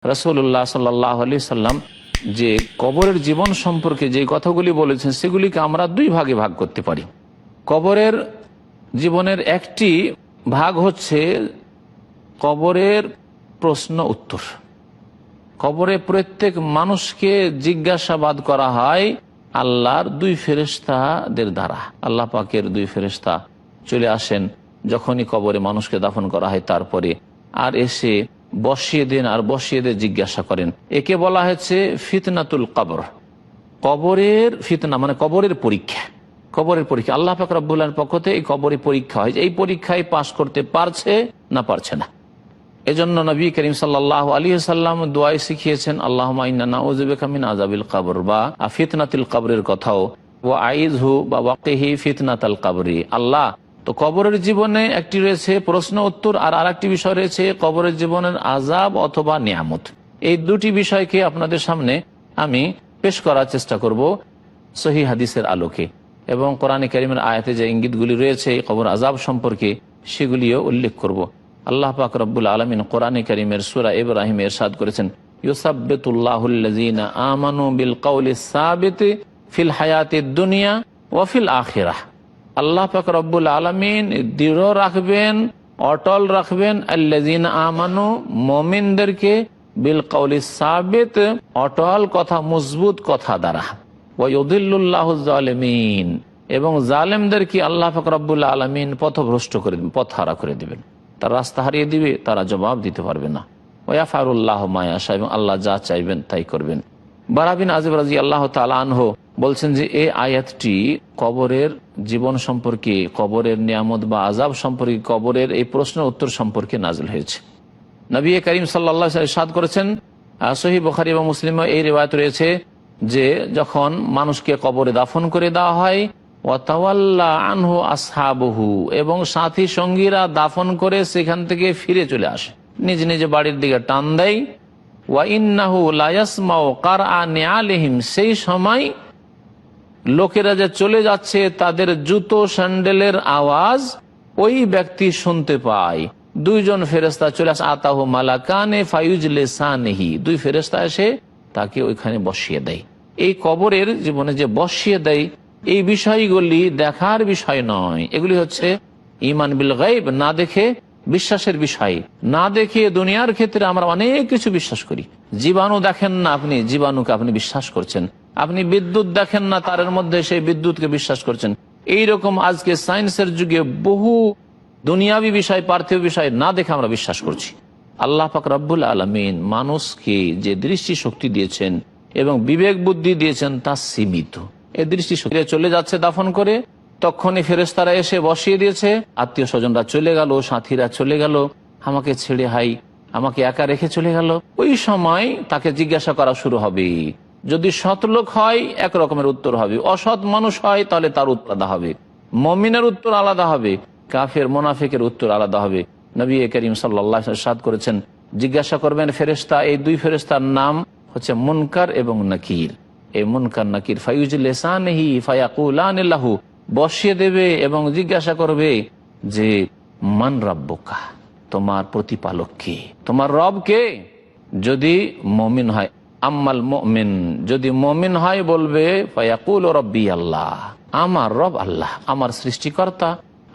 রাসূলুল্লাহ সাল্লাল্লাহু আলাইহি সাল্লাম যে কবরের জীবন সম্পর্কে যে কথাগুলি বলেছেন সেগুলিকে আমরা দুই ভাগে ভাগ করতে পারি। কবরের জীবনের একটি ভাগ হচ্ছে কবরের প্রশ্ন উত্তর। কবরে প্রত্যেক মানুষকে জিজ্ঞাসাবাদ করা হয় আল্লাহর দুই ফেরেশতাদের দ্বারা। আল্লাহ পাকের দুই ফেরেশতা চলে আসেন যখনই কবরে মানুষকে দাফন করা হয়, তারপরে আর এসে বসিয়ে দেন, আর বসিয়ে দিয়ে জিজ্ঞাসা করেন। একে বলা হয়েছে ফিতনাতুল কবর। কবরের ফিতনা মানে কবরের পরীক্ষা। কবরের পরীক্ষা আল্লাহ পাক রব্বুল আলামিনের পক্ষ থেকে এই কবরের পরীক্ষা হয়, এই পরীক্ষায় পাশ করতে পারছে না পারছে না। এজন্য নবী করিম সাল্লাল্লাহু আলাইহি ওয়াসাল্লাম দোয়ায় শিখিয়েছেন আল্লাহুম্মা ইন্না নাউযু বিকা মিন আযাবিল কবর বা ফিতনাতুল কবরের কথাও, ওয়া আইযহু বা ওয়াকিহি ফিতনাতাল কবরি। আল্লাহ, তো কবরের জীবনে একটি রয়েছে প্রশ্ন উত্তর, আর আরেকটি বিষয় রয়েছে কবরের জীবনের আযাব অথবা নিয়ামত। এই দুটি বিষয়কে আপনাদের সামনে আমি পেশ করার চেষ্টা করব সহিহ হাদিসের আলোকে, এবং কোরআনে কারীমের আয়াতে যে ইঙ্গিতগুলি রয়েছে কবর আযাব সম্পর্কে সেগুলিও উল্লেখ করব। আল্লাহ পাক রব্বুল আলামিন কোরআনে কারীমের সূরা ইব্রাহিমে ইরশাদ করেছেন, ইউসাব্বিতুল্লাহুল্লাযীনা আমানু বিল কওলিস সাবিতি ফিল হায়াতিদ দুনিয়া ওয়া ফিল আখিরাহ। আল্লাহ পাক রব্বুল আলামিন দৃঢ় রাখবেন, অটল রাখবেন আল্লাযীনা আমানু মুমিনদেরকে, বিল কওলিস সাবিত অটল কথা, মজবুত কথা দ্বারা, ওয়া ইউদিল্লুল্লাহুজ জালিমিন এবং জালেমদেরকে আল্লাহ পাক রব্বুল আলামিন পথভ্রষ্ট করে দিবেন, পথহারা করে দিবেন। তারা রাস্তা হারিয়ে দিবে, তারা জবাব দিতে পারবে না। ওয়াফারুল্লাহু মা ইয়াশা, এবং আল্লাহ যা চাইবেন তাই করবেন। বারা বিন আযিব রাদিয়াল্লাহু তাআলা আনহু বলছেন যে এই আয়াতটি কবরের জীবন সম্পর্কে, কবরের নিয়ামত বা আযাব সম্পর্কে, কবরের এই প্রশ্ন উত্তর সম্পর্কে নাযিল হয়েছে। নবী করিম সাল্লাল্লাহু আলাইহি ওয়াসাল্লাম ইরশাদ করেছেন, সহিহ বুখারী এবং মুসলিমে এই রিওয়ায়াত রয়েছে যে যখন মানুষকে কবরে দাফন করে দেওয়া হয়, ওয়াতাওয়াল্লা আনহু আসহাবুহু, এবং সাথী সঙ্গীরা দাফন করে সেখান থেকে ফিরে চলে আসে, নিজ নিজ বাড়ির দিকে টান দেয়। ওয়া ইন্নাহু লা ইয়াসমাউ কারআ নিআলিহিম, সেই সময় লোকেরা যে চলে যাচ্ছে তাদের জুতো স্যান্ডেলের আওয়াজ ওই ব্যক্তি শুনতে পায়। দুইজন ফেরেশতা চলে আসে, আতাহু মালাকানে ফায়ুজলিসানিহি, দুই ফেরেশতা এসে তাকে ওইখানে বসিয়ে দেয়। এই কবরের জীবনে যে বসিয়ে দেয়, এই বিষয়গুলি দেখার বিষয় নয়, এগুলি হচ্ছে ঈমান বিল গায়ব, না দেখে বিশ্বাসের বিষয়। না দেখে দুনিয়ার ক্ষেত্রে আমরা অনেক কিছু বিশ্বাস করি। জীবাণু দেখেন না আপনি, জীবাণুকে আপনি বিশ্বাস করছেন। আপনি বিদ্যুৎ দেখেন না, তারের মধ্যে সেই বিদ্যুৎকে বিশ্বাস করছেন। এইরকম আজকে সায়েন্সের যুগে বহু দুনিয়াবি বিষয়, পার্থিব বিষয় না দেখে আমরা বিশ্বাস করছি। আল্লাহ পাক রব্বুল আলামিন মানুষকে যে দৃষ্টি শক্তি দিয়েছেন এবং বিবেক বুদ্ধি দিয়েছেন তা সীমিত। এই দৃষ্টি শক্তি চলে যাচ্ছে দাফন করে, তখনই ফেরেশতারা এসে বসিয়ে দিয়েছে। আত্মীয় স্বজনরা চলে গেল, সাথীরা চলে গেল, আমাকে ছেড়ে আমাকে একা রেখে চলে গেল। ওই সময় তাকে জিজ্ঞাসা করা শুরু হবে। যদি সৎ লোক হয় এক রকমের উত্তর হবে, অসৎ মানুষ হয় তাহলে তার উত্তর আলাদা হবে, মুমিনের উত্তর আলাদা হবে, কাফের মুনাফিকের উত্তর আলাদা হবে। নবী করিম সাল্লাল্লাহু আলাইহি ওয়াসাল্লাম ইরশাদ করেছেন, জিজ্ঞাসা করবেন ফেরেশতা, এই দুই ফেরেশতার নাম হচ্ছে মুনকার এবং নাকির। এই মুনকার নাকির ফায়ুজলিসানিহি ফায়াকুলানি লাহু, বসিয়ে দেবে এবং জিজ্ঞাসা করবে যে মান রাব্বুকা, তোমার প্রতিপালক কে, তোমার রব কে। যদি মুমিন হয়, আম্মাল মুমিন, যদি মুমিন হয় বলবে ফায়াকুলু রাব্বি আল্লাহ, আমার রব আল্লাহ, আমার সৃষ্টিকর্তা,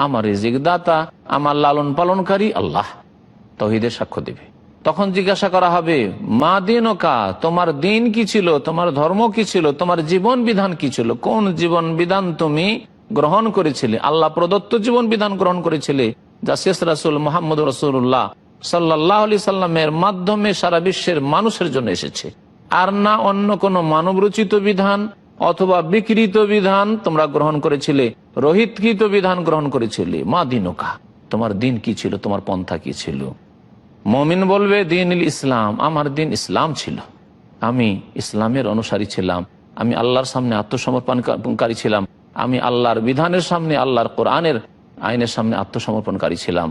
আমার রিজিক দাতা, আমার লালন পালনকারী আল্লাহ। তাওহীদের সাক্ষ্য দেবে। তখন জিজ্ঞাসা করা হবে মা দীনুকা, তোমার দিন কি ছিল, তোমার ধর্ম কি ছিল, তোমার জীবন বিধান কি ছিল, কোন জীবন বিধান তুমি গ্রহণ করেছিলে, আল্লাহ প্রদত্ত জীবন বিধান গ্রহণ করেছিলে, যা শেষ রাসূল মুহাম্মদ রাসূলুল্লাহ সাল্লাল্লাহু আলাইহি সাল্লামের মাধ্যমে সারা বিশ্বের মানুষের জন্য এসেছে, আর না অন্য কোন মানব রচিত বিধান অথবা বিকৃত বিধান তোমরা গ্রহণ করেছিলে, রহিতকৃত বিধান গ্রহণ করেছিলে। মা দীনুকা, তোমার দিন কি ছিল, তোমার পন্থা কি ছিল। মুমিন বলবে দীনুল ইসলাম, আমার দিন ইসলাম ছিল, আমি ইসলামের অনুসারী ছিলাম, আমি আল্লাহর সামনে আত্মসমর্পণকারী ছিলাম, আমি আল্লাহর বিধানের সামনে, আল্লাহর কোরআনের আইনের সামনে আত্মসমর্পণকারী ছিলাম।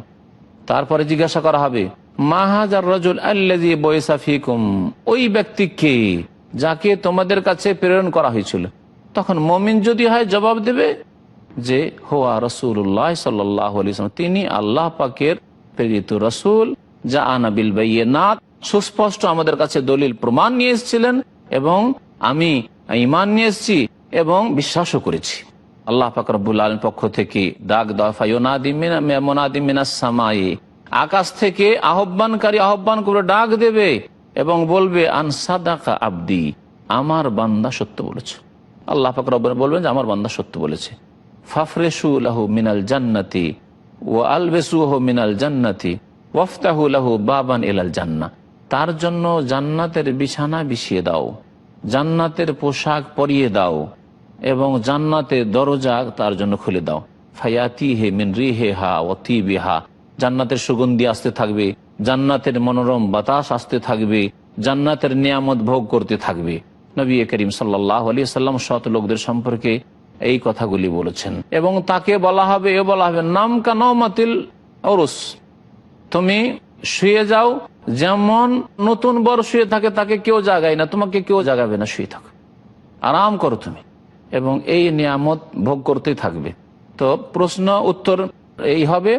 তারপরে জিজ্ঞাসা করা হবে মা হাযার রাজুল আল্লাযী বুইসা ফীকুম, ওই ব্যক্তি কে যাকে তোমাদের কাছে প্রেরণ করা হয়েছিল। তখন মুমিন যদি হয় জবাব দেবে যে হুয়া রাসূলুল্লাহ সাল্লাল্লাহু আলাইহি ওয়াসাল্লাম, তিনি আল্লাহ পাকের প্রেরিত রাসূল, জাআনা বিল বায়িনাত, সুস্পষ্ট আমাদের কাছে দলিল প্রমাণ নিয়ে এসেছিলেন এবং আমি ঈমান নিয়ে এসেছি এবং বিশ্বাসও করেছি। আল্লাহ পাক রব্বুল আলামিনের পক্ষ থেকে ডাক দেওয়া মুনাদিম মিনাস সামাই, আকাশ থেকে আহ্বানকারী আহ্বান করে ডাক দেবে এবং বলবে আন সাদাকা আবদি, আমার বান্দা সত্য বলেছে। আল্লাহ পাক রব্বুল বলবেন যে আমার বান্দা সত্য বলেছে। ফাফরেশু লাহু মিনাল জান্নাতি ওয়া আলবেসুহু মিনাল জান্নাতি ওয়াফতাহু লাহু বাবান ইলাল জান্নাহ, তার জন্য জান্নাতের বিছানা বিছিয়ে দাও, জান্নাতের পোশাক পরিয়ে দাও এবং জান্নাতের দরজা তার জন্য খুলে দাও। ফায়াতিহি মিন রিহিহা ওয়া তিবিহা, জান্নাতের সুগন্ধি আসতে থাকবে, জান্নাতের মনোরম বাতাস আসতে থাকবে, জান্নাতের নিয়ামত ভোগ করতে থাকবে। নবী করিম সাল্লাল্লাহু আলাইহি সাল্লাম সৎ লোকদের সম্পর্কে এই কথাগুলি বলেছেন। এবং তাকে বলা হবে নাম কানামাতিল ওরস, তুমি শুয়ে যাও যেমন নতুন বর শুয়ে থাকে, তাকে কেউ জাগায় না, তোমাকে কেউ জাগাবে না, শুয়ে থাকো, আরাম করো তুমি, এবং এই নিয়ামত ভোগ করতেই থাকবে। তো প্রশ্ন উত্তর এই হবে,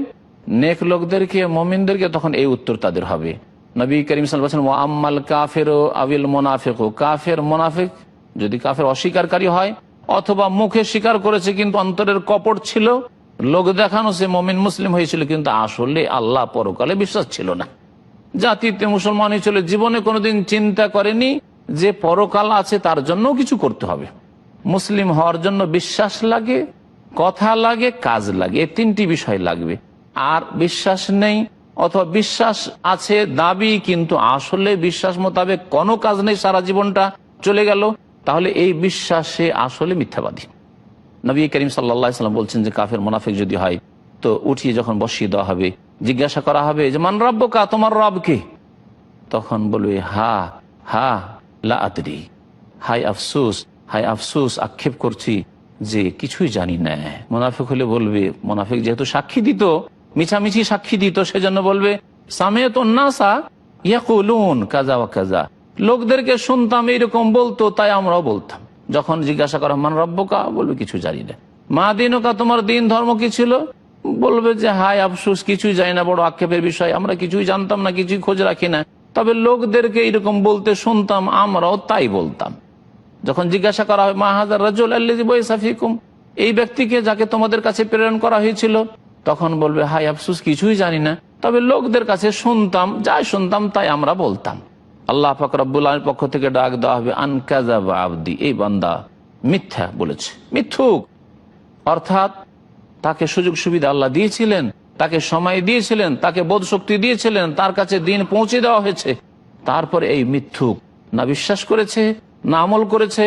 নেক লোকদেরকে মুমিনদেরকে তখন এই উত্তর তাদের হবে। নবী করিম সাল্লাল্লাহু আলাইহি ওয়াসাল্লাম ওয়া আম্মাল কাফিরু আবিল মুনাফিকু, কাফের মুনাফিক যদি কাফের অস্বীকারী হয় অথবা মুখে স্বীকার করেছে কিন্তু অন্তরের কপট ছিল, লোক দেখানো সে মুমিন মুসলিম হয়েছিল কিন্তু আসলে আল্লাহ পরকালে বিশ্বাস ছিল না, জাতিতে মুসলমান হয়েছিল, জীবনে কোনোদিন চিন্তা করেনি যে পরকাল আছে, তার জন্য কিছু করতে হবে। মুসলিম হওয়ার জন্য বিশ্বাস লাগে, কথা লাগে, কাজ লাগে, এই তিনটি বিষয় লাগবে। আর বিশ্বাস নেই অথবা বিশ্বাস আছে দাবি কিন্তু আসলে বিশ্বাস মোতাবেক কোনো কাজ নেই, সারা জীবনটা চলে গেল, তাহলে এই বিশ্বাসে আসলে মিথ্যাবাদী। নবী করিম সাল্লাল্লাহু আলাইহি ওয়াসাল্লাম বলছেন যে কাফের মুনাফিক যদি হয় তো উঠিয়ে যখন বসিয়ে দেওয়া হবে, জিজ্ঞাসা করা হবে যে মান রাব্বুকা, তোমার রব কে? তখন বলবে হা হা লা আদরি, হাই আফসোস, হাই আফসোস, আক্ষেপ করছি যে কিছুই জানি না। মুনাফিক হলে বলবে, মুনাফিক যেহেতু সাক্ষী দিত, মিছামিছি সাক্ষী দিত, সেজন্য বলবে সামিআতুন নাসা ইয়াকুলুন কাযা ওয়া কাযা, লোকদেরকে শুনতাম এইরকম বলতো তাই আমরাও বলতাম। যখন জিজ্ঞাসা করা মান রাব্বুকা, বলবে কিছু জানি না। মা দিনুকা, তোমার দিন ধর্ম কি ছিল? বলবে যে হায় আফসোস, কিছুই জানি না, বড় আক্ষেপের বিষয়, আমরা কিছুই জানতাম না, কিছুই খোঁজ রাখি না, তবে লোকদেরকে এরকম বলতে শুনতাম, আমরাও তাই বলতাম। যখন জিজ্ঞাসা করা হয় মা হাযার রাজুল আল্লাযী বুইসা ফীকুম, এই ব্যক্তিকে যাকে তোমাদের কাছে প্রেরণ করা হয়েছিল, তখন বলবে হায় আফসোস, কিছুই জানি না, তবে লোকদের কাছে শুনতাম, যাই শুনতাম তাই আমরা বলতাম। আল্লাহ পাক রব্বুল আলামিনের পক্ষ থেকে ডাক দেওয়া হবে আন কাযাবা আবদি, এই বান্দা মিথ্যা বলেছে, মিথ্যুক। অর্থাৎ তাকে সুযোগ সুবিধা আল্লাহ দিয়েছিলেন, তাকে সময় দিয়েছিলেন, তাকে বোধ শক্তি দিয়েছিলেন, তার কাছে দিন পৌঁছে দেওয়া হয়েছে, তারপরে এই মিথ্যুক না বিশ্বাস করেছে, না আমল করেছে,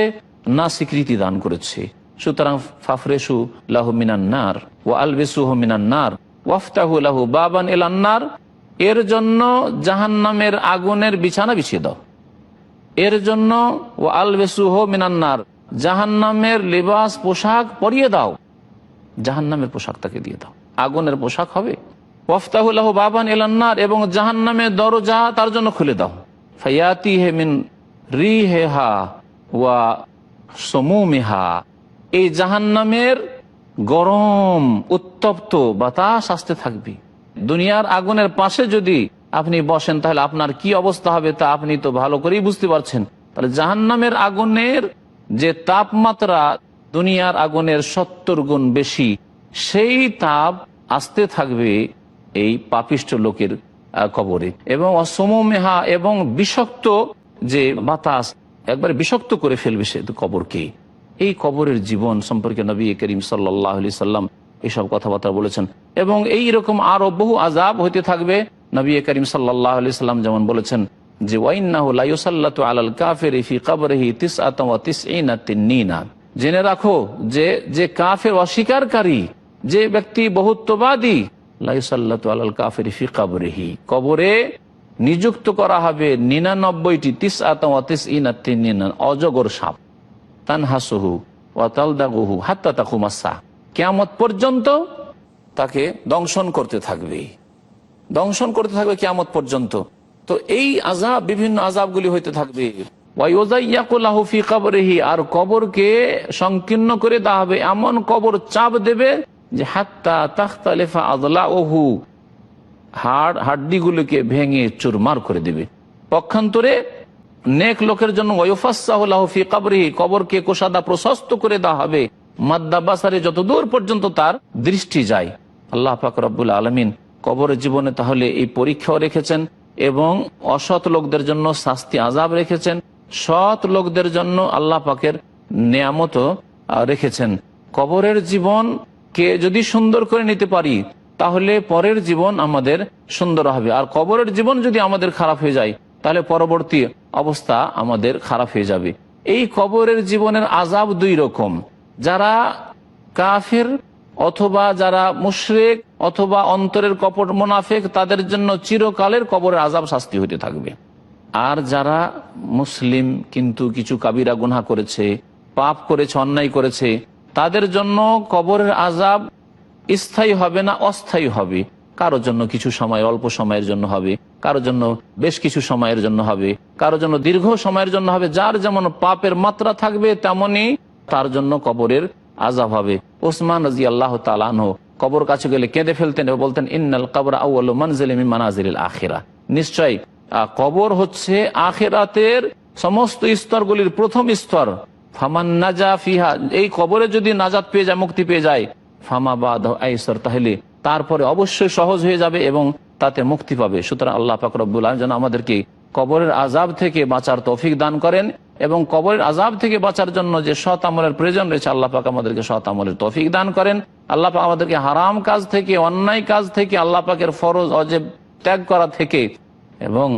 না স্বীকৃতি দান করেছে। সুতরাং ফাফরেশু লাহু মিনান নার ওয়া আলবিসুহু মিনান নার ওয়াফতাহু লাহু বাবান ইলান নার, এর জন্য জাহান্নামের আগুনের বিছানা বিছিয়ে দাও, এর জন্য ওয়া আলবিসুহু মিনান নার, জাহান্নামের লিবাস পোশাক পরিয়ে দাও, জাহান্নামের পোশাক তাকে দিয়ে দাও, আগুনের পোশাক হবে। ওয়াফতাহু লাহু বাবান ইলান নার, এবং জাহান্নামের দরজা তার জন্য খুলে দাও। ফায়াতিহি মিন রিহিহা ওয়া সুমুমিহা, এই জাহান্নামের গরম উত্তপ্ত বাতাস আসতে থাকবে। দুনিয়ার আগুনের পাশে যদি আপনি বসেন তাহলে আপনার কি অবস্থা হবে তা আপনি তো ভালো করেই বুঝতে পারছেন। তাহলে জাহান্নামের আগুনের যে তাপমাত্রা দুনিয়ার আগুনের 70 গুণ বেশি, সেই তাপ আসতে থাকবে এই পাপিষ্ঠ লোকের কবরে। এবং অসমমেহা, এবং বিষাক্ত যে বাতাস একবারে বিষাক্ত করে ফেলবে সে কবরকে। এই কবরের জীবন সম্পর্কে নবী করিম সাল্লাল্লাহু আলাইহি সাল্লাম এইসব কথাবার্তা বলেছেন। এবং এই রকম আরো বহু আযাব হইতে থাকবে। নবী করিম সাল্লাল্লাহু আলাইহি সাল্লাম যেমন বলেছেন যে ওয়াইন্নাহু লা ইউসাল্লাতু আলাল কাফিরি ফি কবরিহি 99 তিন্নিনা, জেনে রাখো যে যে কাফের অস্বীকারী, যে ব্যক্তি বহুত্ববাদী, লা ইউসাল্লাতু আলাল কাফিরি ফি কবরিহি, কবরে নিযুক্ত করা হবে 99টি 99 তিন্নিনা অজগর সাপ, তানহাসুহু ওয়া তালদাগুহু হাত্তা তাকুমাস সাহ, কিয়ামত পর্যন্ত তাকে দংশন করতে থাকবে, দংশন করতে থাকবে কিয়ামত পর্যন্ত। তো এই আযাব, বিভিন্ন আযাবগুলি হইতে থাকবে। ওয়া ইউযায়্যাকু লাহু ফি কবরিহি, আর কবরকে সংকীর্ণ করে দেওয়া হবে, এমন কবর চাপ দেবে যে হাত্তা তাখতালিফা আযলাউহু, হাড় হাড্ডিগুলোকে ভেঙে চুরমার করে দেবে। পক্ষান্তরে নেক লোকের জন্য ওয়ুফাসসাহু লাহু ফি কবরিহি, কবরকে কোষাদা প্রশস্ত করে দেওয়া হবে মাদ্দা বাসারে, যতদূর পর্যন্ত তার দৃষ্টি যায়। আল্লাহ পাক রব্বুল আলামিন কবরের জীবনে তাহলে এই পরীক্ষাও রেখেছেন এবং অসৎ লোকদের জন্য শাস্তি আযাব রেখেছেন, সৎ লোকদের জন্য আল্লাহ পাকের নিয়ামতও রেখেছেন। কবরের জীবনকে যদি সুন্দর করে নিতে পারি তাহলে পরের জীবন আমাদের সুন্দর হবে, আর কবরের জীবন যদি আমাদের খারাপ হয়ে যায় তাহলে পরবর্তী অবস্থা আমাদের খারাপ হয়ে যাবে। এই কবরের জীবনের আযাব দুই রকম, যারা কাফের অথবা যারা মুশরিক অথবা অন্তরের কপট মুনাফিক তাদের জন্য চিরকালের কবরের আযাব শাস্তি হতে থাকবে। আর যারা মুসলিম কিন্তু কিছু কাবিরা গুনাহ করেছে, পাপ করেছে, অন্যায় করেছে, তাদের জন্য কবরের আযাব স্থায়ী হবে না, অস্থায়ী হবে। কারোর জন্য কিছু সময়, অল্প সময়ের জন্য হবে, কারোর জন্য বেশ কিছু সময়ের জন্য হবে, কারোর জন্য দীর্ঘ সময়ের জন্য হবে। যার যেমন পাপের মাত্রা থাকবে তেমনি তার জন্য কবরের আযাব হবে। ওসমান রাদিয়াল্লাহু তাআলা আনহু কবর কাছে গেলে কেঁদে ফেলতেন এবং বলতেন, ইন্নাল কবর আউয়ালু মানজিলিন মিন মানাজিলিল আখিরাহ, নিশ্চয় কবর হচ্ছে আখিরাতের সমস্ত স্তরগুলির প্রথম স্তর। ফামান নাজা ফিহা, এই কবরে যদি নাজাত পেয়ে যায়, মুক্তি পেয়ে যায়, ফামা বাদাহু আইসার, তাহলে তারপরে অবশ্যই সহজ হয়ে যাবে এবং তাতে মুক্তি পাবে। সুতরাং আল্লাহ পাক রব্বুল আলামিন যেন আমাদেরকে কবরের আযাব থেকে বাঁচার তৌফিক দান করেন এবং কবরের আযাব থেকে বাঁচার জন্য যে সৎ আমলের প্রয়োজন রয়েছে আল্লাহ পাক আমাদেরকে সৎ আমলের তৌফিক দান করেন। আল্লাহ পাক আমাদেরকে হারাম কাজ থেকে, অন্যায় কাজ থেকে, আল্লাহ পাকের ফরজ অজেব ত্যাগ করা থেকে এবং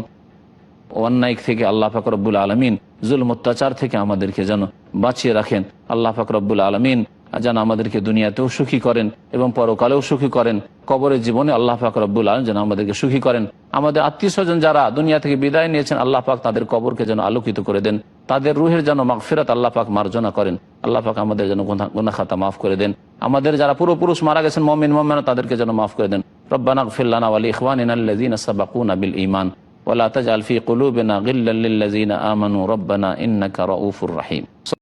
অন্যায় থেকে আল্লাহ পাক রব্বুল আলামিন জুলম অত্যাচার থেকে আমাদেরকে যেন বাঁচিয়ে রাখেন। আল্লাহ পাক রব্বুল আলামিন যেন আমাদেরকে দুনিয়াতেও সুখী করেন এবং পরকালেও সুখী করেন। কবরের জীবনে আল্লাহ পাক রব্বুল আলামিন যেন আমাদেরকে সুখী করেন। আমাদের আত্মীয় স্বজন যারা দুনিয়া থেকে বিদায় নিয়েছেন আল্লাহ পাক তাদের কবরকে যেন আলোকিত করে দেন, তাদের রুহের যেন মাগফিরাত আল্লাহ পাক মার্জনা করেন। আল্লাহ পাক আমাদের যেন গুনাহ খাতা মাফ করে দেন। আমাদের যারা পূর্বপুরুষ মারা গেছেন মুমিন মুমিনা তাদেরকে যেন মাফ করে দেন। রব্বানা ইগফির লানা ওয়া লিইখওয়ানিনা আল্লাযীনা সাবাকুনা বিল ঈমান ওয়া লা তাজআল ফী কুলুবিনা গিল্লাল লিল্লাযীনা আমানু রব্বানা ইন্নাকা রাউফুর রাহিম।